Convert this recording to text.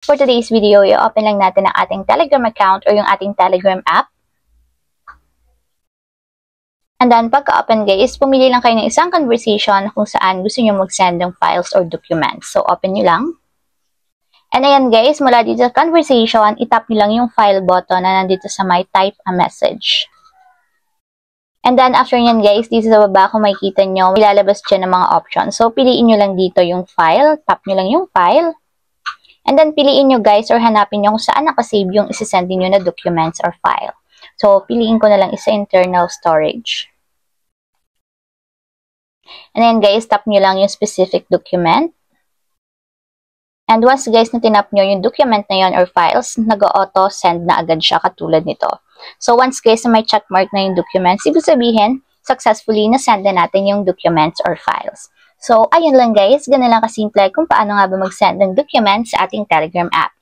For today's video, i-open lang natin ang ating Telegram account or yung ating Telegram app. And then, pagka-open guys, pumili lang kayo ng isang conversation kung saan gusto nyo mag-send ng files or documents. So, open nyo lang. And ayan guys, mula dito sa conversation, itap nyo lang yung file button na nandito sa my type a message. And then, after nyan guys, dito sa baba kung makikita nyo, ilalabas dyan ng mga options. So, piliin nyo lang dito yung file, tap nyo lang yung file. And then, piliin nyo guys or hanapin nyo kung saan nakasave yung isisend nyo na documents or file. So, piliin ko na lang isa internal storage. And then guys, tap nyo lang yung specific document. And once guys na tinap nyo yung document na yun or files, nag-auto send na agad siya katulad nito. So, once guys na may checkmark na yung documents, ibig sabihin, successfully na-send na natin yung documents or files. So, ayun lang guys, ganun lang kasimple kung paano nga ba mag-send ng documents sa ating Telegram app.